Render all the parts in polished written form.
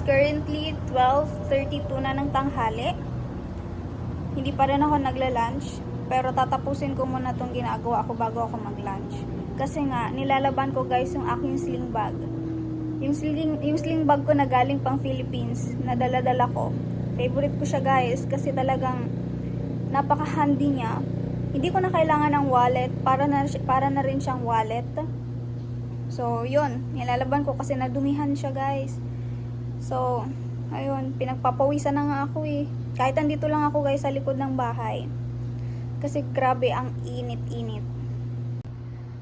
currently 12:32 na ng tanghali. Hindi pa rin ako nagla-lunch, pero tatapusin ko muna tong ginagawa ko bago ako mag-lunch. Kasi nga, nilalaban ko guys yung aking sling bag. Yung sling bag ko na galing pang Philippines, na dala-dala ko. Favorite ko siya guys, kasi talagang napaka-handy niya. Hindi ko na kailangan ng wallet, para na rin siyang wallet. So, yun, nilalaban ko kasi nadumihan siya guys. So, ayun, pinagpapawisan na nga ako eh. Kahit andito lang ako guys sa likod ng bahay. Kasi grabe ang init-init.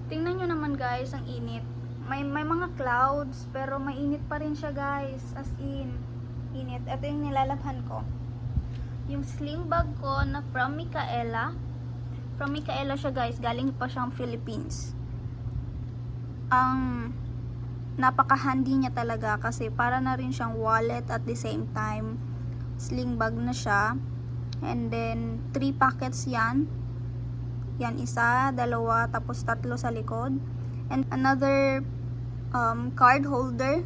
Tingnan nyo naman guys, ang init. May mga clouds, pero mainit pa rin siya guys. As in, init. Ito yung nilalabhan ko. Yung sling bag ko na from Micaela. From Micaela siya guys, galing pa siyang Philippines. Ang napaka-handy niya talaga kasi para na rin siyang wallet at the same time sling bag na siya. And then 3 pockets yan. Yan, isa, dalawa, tapos 3 sa likod. And another card holder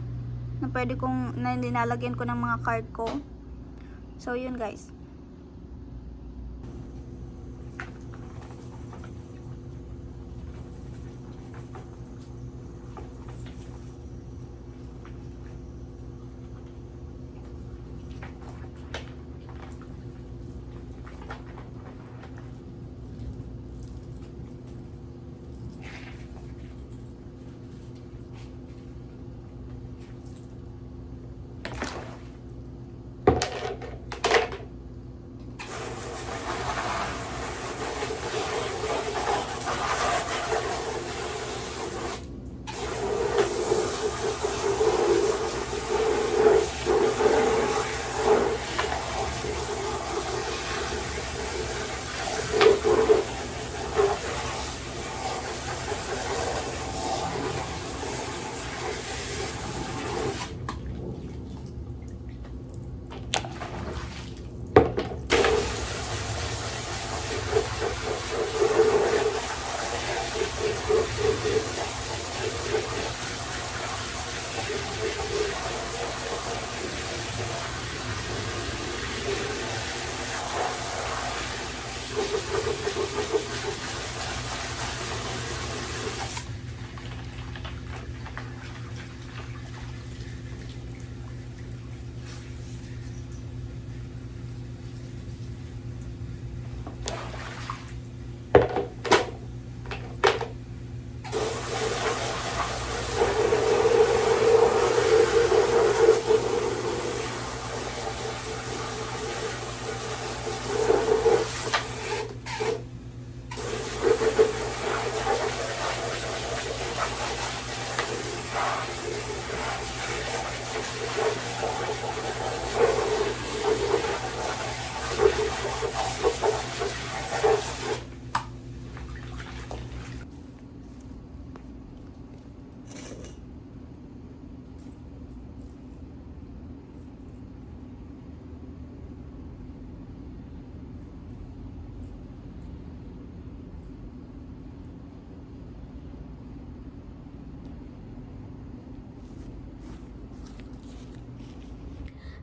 na pwede kong nilalagyan ko ng mga card ko. So yun guys.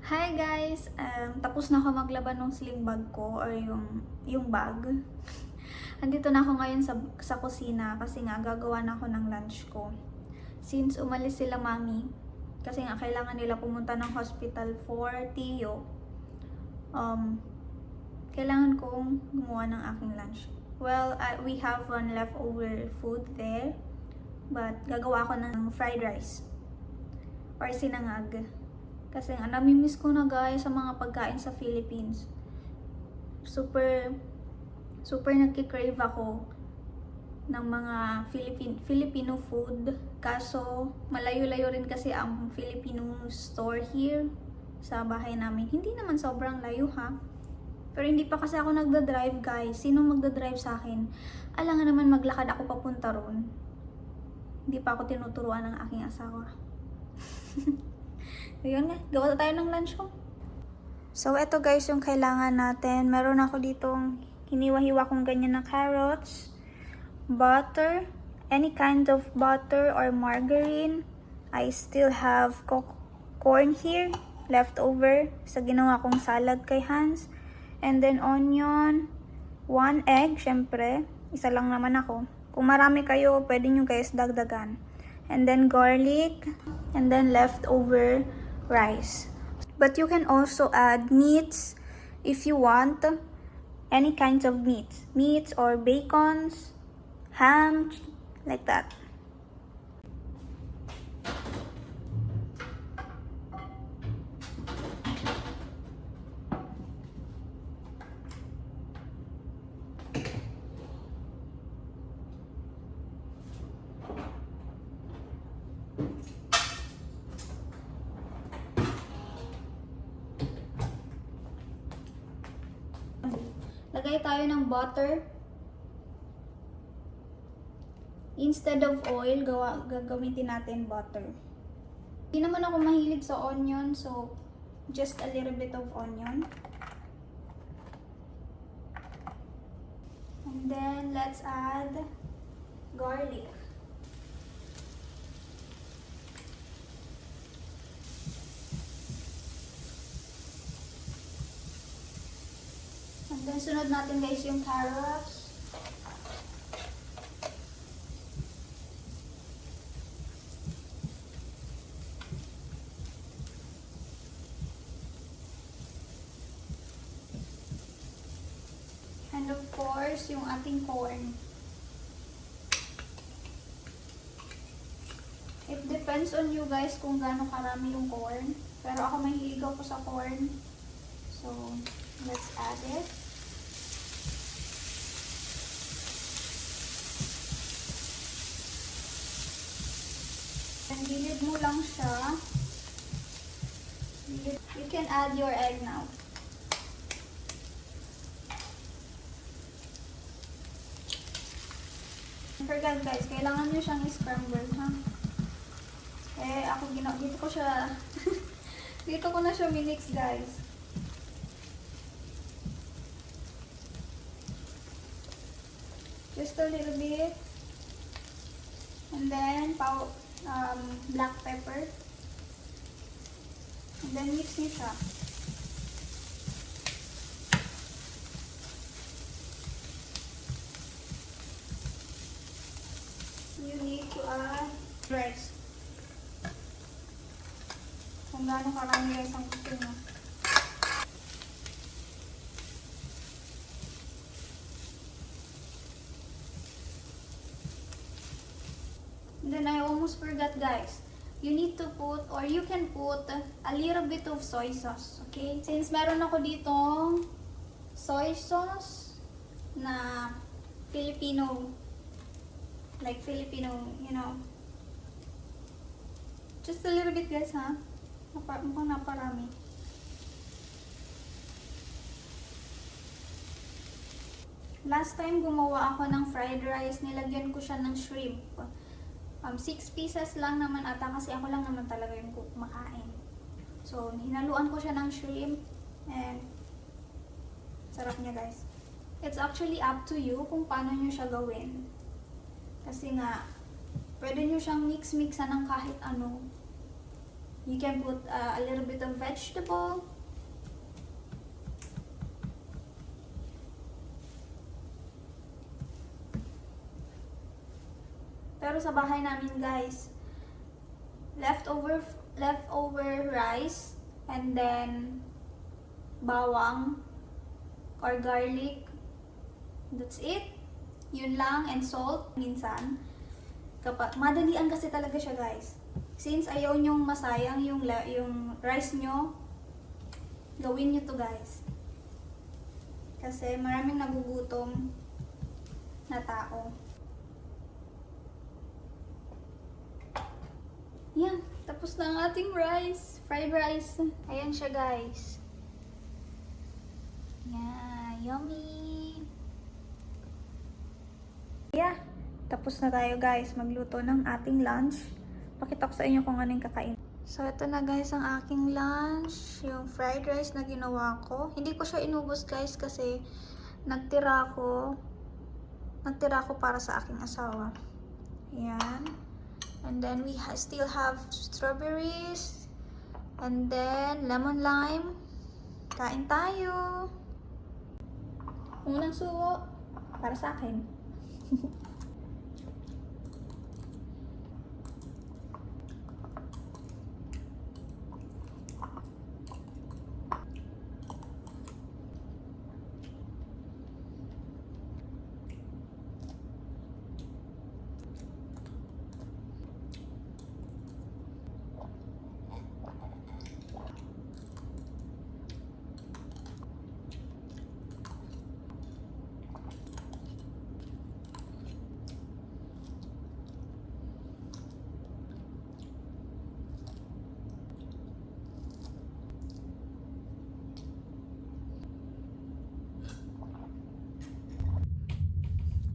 Hi guys! Tapos na ako maglaban ng sling bag ko or yung bag. Andito na ako ngayon sa kusina kasi nga gagawa na ako ng lunch ko. Since umalis sila mami, kasi nga kailangan nila pumunta ng hospital for Tio, kailangan kong gumawa ng aking lunch. Well, we have one leftover food there, but gagawa ako ng fried rice or sinangag. Kasi nga, namimiss ko na guys sa mga pagkain sa Philippines. Super nagki-crave ako ng mga Filipino food. Kaso, malayo-layo rin kasi ang Filipino store here sa bahay namin. Hindi naman sobrang layo ha. Pero hindi pa kasi ako nagda-drive guys. Sino magda-drive sa akin? Alangan naman maglakad ako papunta ron. Hindi pa ako tinuturuan ng aking asawa. Ayun nga, gawa tayo ng lunch ko. So, eto guys yung kailangan natin. Meron ako ditong hiniwa-hiwa kong ganyan na carrots, butter, any kind of butter or margarine. I still have corn here. leftover sa ginawa kong salad kay Hans. And then onion, 1 egg, syempre. Isa lang naman ako. Kung marami kayo, pwede nyo guys dagdagan. And then garlic, and then leftover rice. But you can also add meats if you want. Any kinds of meats or bacons, ham, like that. Lagay tayo ng butter. Instead of oil, gagamitin natin butter. Hindi naman ako mahilig sa onion, so just a little bit of onion. And then let's add garlic. And then sunod natin guys yung carrots. And of course, yung ating corn. It depends on you guys kung gaano karami yung corn. Pero ako mahilig ako sa corn. So, let's add it. And dilid mo lang siya. You can add your egg now. Don't forget guys, kailangan nyo siyang scramble, ha? Eh, ako dito ko siya, dito ko na siya minix guys. Just a little bit. And then, black pepper. And then, mix nyo siya. You need to add rice. Kung gaano karami guys ang gusto nyo. And then I almost forgot guys. You need to put, or you can put a little bit of soy sauce, okay? Since meron ako ditong soy sauce na Filipino, like Filipino, you know. Just a little bit guys, ha? Mukhang naparami. Last time gumawa ako ng fried rice, nilagyan ko siya ng shrimp. 6 pieces lang naman ata kasi ako lang naman talaga yung kumakain. So, hinaluan ko siya ng shrimp and sarap niya guys. It's actually up to you kung paano nyo siya gawin. Kasi nga, pwede nyo siyang mix-mixan ng kahit ano. You can put a little bit of vegetable. Pero sa bahay namin guys, leftover rice and then bawang or garlic. That's it. Yun lang, and salt minsan. Madalian kasi talaga siya guys. Since ayaw nyong masayang yung rice nyo, gawin nyo to guys. Kasi maraming nagugutom na tao. Yan, tapos na ang ating rice. Fried rice. Ayan siya guys. Yeah, yummy. Yeah, tapos na tayo guys magluto ng ating lunch. Pakita ko sa inyo kung ano yung kakain. So, ito na guys ang aking lunch. Yung fried rice na ginawa ko. Hindi ko siya inubos guys kasi nagtira ko para sa aking asawa. Yan. And then we still have strawberries, And then, lemon lime. Kain tayo. Unang suwo. Para sa akin.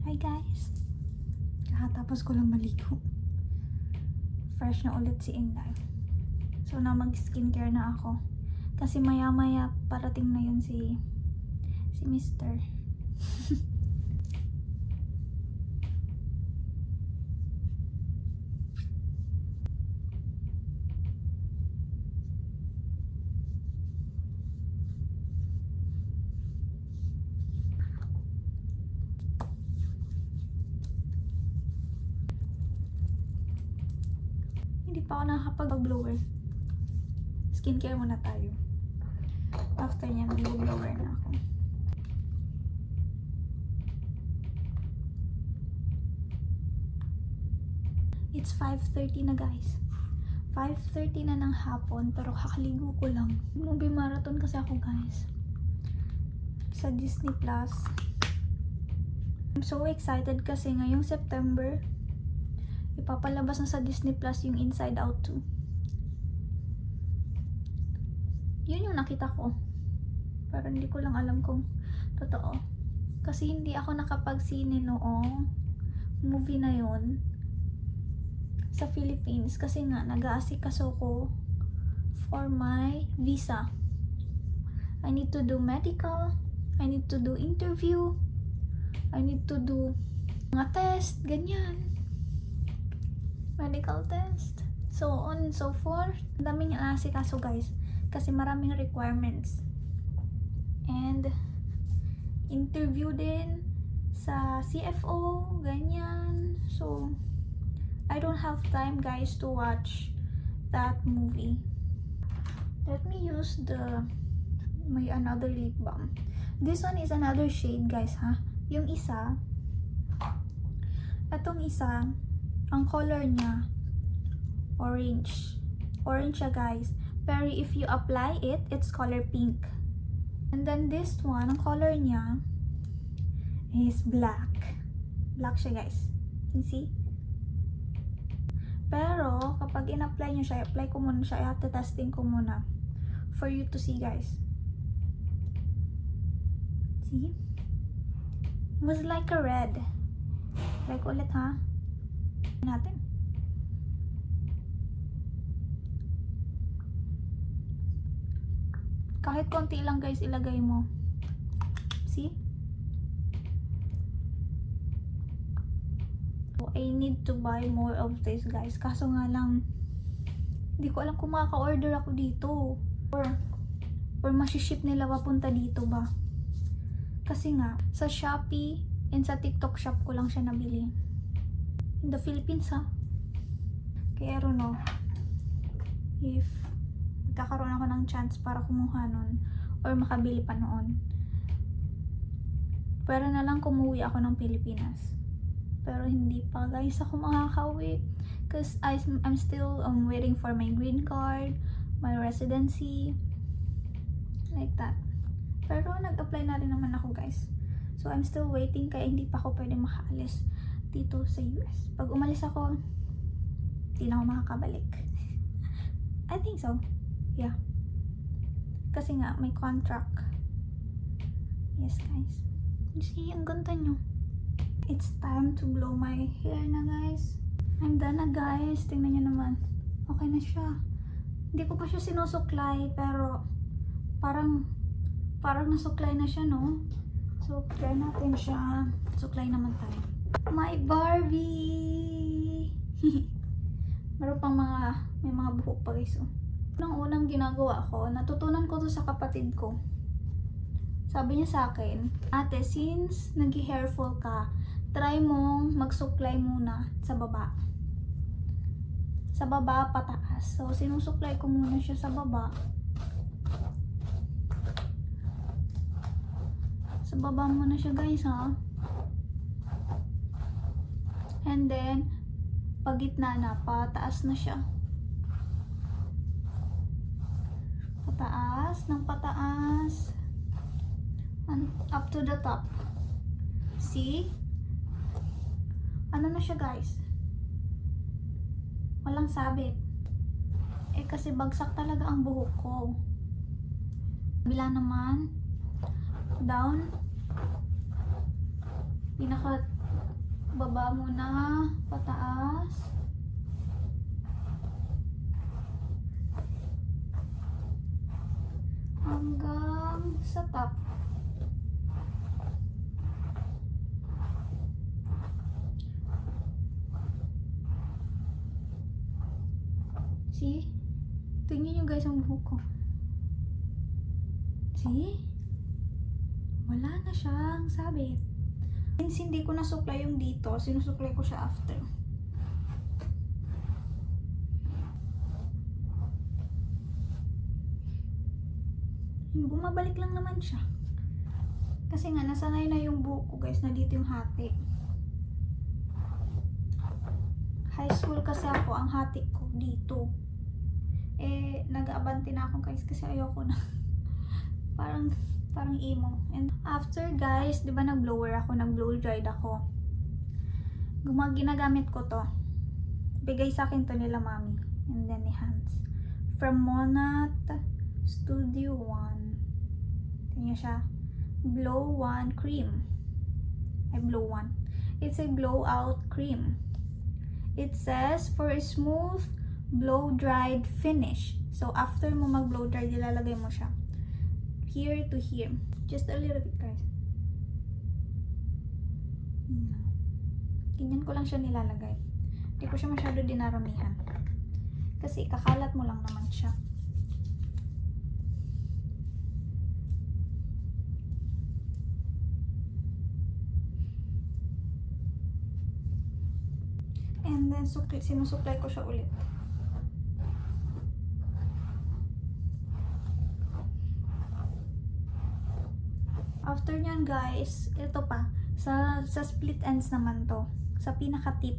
Hi guys! Kakatapos ko lang maligo. Fresh na ulit si Inday. So na mag-skincare na ako. Kasi maya-maya parating na yun si Mr. Hindi pa ako nakakapag-blower. Skincare muna tayo. After niya, mag-blower na ako. It's 5:30 na guys. 5:30 na ng hapon, pero kakaligo ko lang. Movie marathon kasi ako guys. Sa Disney Plus. I'm so excited kasi ngayong September, ipapalabas na sa Disney Plus yung Inside Out 2. Yun yung nakita ko. Pero hindi ko lang alam kung totoo. Kasi hindi ako nakapag-sine noong movie na yun sa Philippines. Kasi nga, nag-aasikaso ko for my visa. I need to do medical. I need to do interview. I need to do mga test, ganyan. Medical test. So on and so forth. Ang daming inaasikaso guys. Kasi maraming requirements. And interview din sa CFO, ganyan. So I don't have time guys to watch that movie. Let me use my another lip balm. This one is another shade guys ha. Yung isa, etong isa, ang color niya, orange. Orange siya guys. Pero if you apply it, it's color pink. And then this one, ang color niya is black. Black siya guys. You see? Pero, kapag in-apply nyo siya, apply ko muna siya, i-testing ko muna. For you to see guys. See? It was like a red. Like ulit ha. Natin. Kahit konti lang guys ilagay mo. See? So, I need to buy more of this guys. Kaso nga lang, hindi ko alam kung makaka-order ako dito. Or masiship nila papunta dito ba. Kasi nga, sa Shopee and sa TikTok shop ko lang siya nabili. In the Philippines ha. Kaya I don't know if magkakaroon ako ng chance para kumuha nun or makabili pa noon. Pero na lang kumuwi ako ng Pilipinas. Pero hindi pa guys ako makakauwi. Because I'm still waiting for my green card, my residency, like that. Pero nag-apply na rin naman ako guys. So I'm still waiting kaya hindi pa ako pwede makaalis dito sa US. Pag umalis ako, hindi na ako makakabalik. I think so. Yeah. Kasi nga, may contract. Yes guys. See, ang ganda nyo. It's time to blow my hair na guys. I'm done na guys. Tingnan nyo naman. Okay na siya. Hindi ko pa siya sinusuklay pero parang nasuklay na siya, no? So, try natin siya. Suklay naman tayo. My Barbie! Meron pang may mga buhok pa guys, oh. Unang ginagawa ko, natutunan ko to sa kapatid ko. Sabi niya sa akin, ate, since nag-hair fall ka, try mong magsuklay muna sa baba. Sa baba, pataas. So, sinusuklay ko muna siya sa baba. Sa baba muna siya, guys, ha? And then, pag gitna na, pataas na siya. Pataas, ng pataas. And up to the top. See? Ano na siya, guys? Walang sabit. Eh, kasi bagsak talaga ang buhok ko. Bila naman, down. Pinaka baba muna, pataas. Hanggang sa top. See? Tingnan nyo guys ang buhok ko. See? Wala na siyang sabit. Since hindi ko nasuklay yung dito, sinusuklay ko siya after. Bumabalik lang naman siya. Kasi nga, nasanay na yung buhok ko guys, na dito yung hati. High school kasi ako, ang hati ko dito. Eh, nag-abante na ako guys kasi ayoko na. parang emo. And after guys, di ba nag-blower ako, nag-blow dried ako. Ginagamit ko to. Bigay sa akin to nila mami. And then ni Hans. From Monat Studio One. Tingnan siya. Blow One Cream. Ay, Blow One. It's a blowout cream. It says for a smooth blow-dried finish. So, after mo mag-blow dry, ilalagay mo siya. Here to here. Just a little bit, guys. Ganyan ko lang siya nilalagay. Hindi ko siya masyado dinaramihan. Kasi, kakalat mo lang naman siya. And then, sinusuklay ko siya ulit. After nyan guys, ito pa. Sa split ends naman to. Sa pinaka-tip.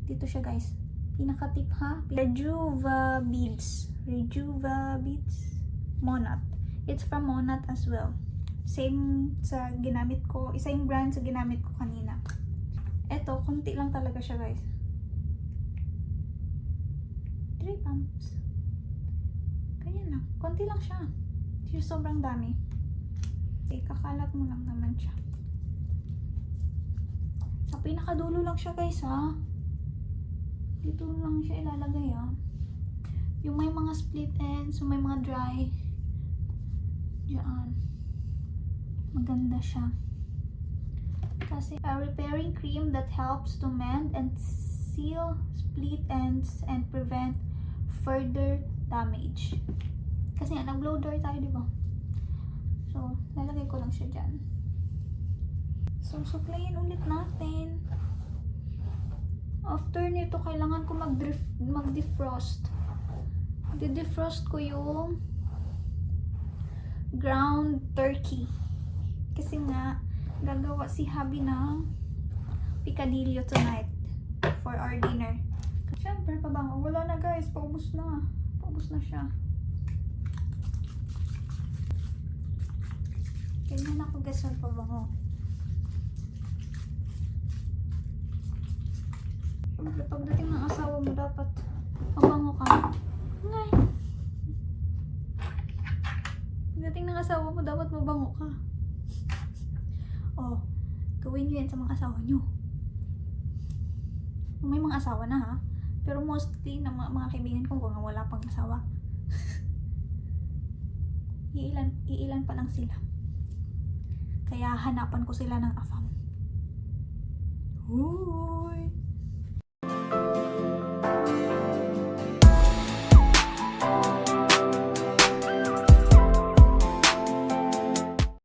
Dito siya guys. Pinaka-tip ha. Rejuva Beads. Rejuva Beads. Monat. It's from Monat as well. Same sa ginamit ko. Isa yung brand sa ginamit ko kanina. Ito, konti lang talaga siya guys. 3 pumps. Ganyan lang. Konti lang siya. Hindi siya sobrang dami. Okay, kakalat mo lang naman siya. Sa pinakadulo lang siya guys ha. Dito lang siya ilalagay ha. Yung may mga split ends, yung may mga dry. Diyan. Maganda siya. Kasi a repairing cream that helps to mend and seal split ends and prevent further damage. Kasi nga, nag-blow dry tayo, di ba? So, lalagay ko lang siya dyan. So, suklayin ulit natin. After nito, kailangan ko mag-defrost. Di-defrost ko yung ground turkey. Kasi nga, gagawa si Habi ng picadillo tonight for our dinner. Siyempre, pabango. Wala na guys, paubos na. Paubos na siya. Ganyan ako guys, pabango. Siyempre, pagdating ng asawa mo, dapat pabango ka. Ngay. Pagdating ng asawa mo, dapat mabango ka. Oh, gawin nyo yan sa mga asawa nyo. May mga asawa na ha. Pero mostly, na mga kaibigan ko, wala pang asawa. iilan pa lang sila. Kaya hanapan ko sila ng afam. Ooh.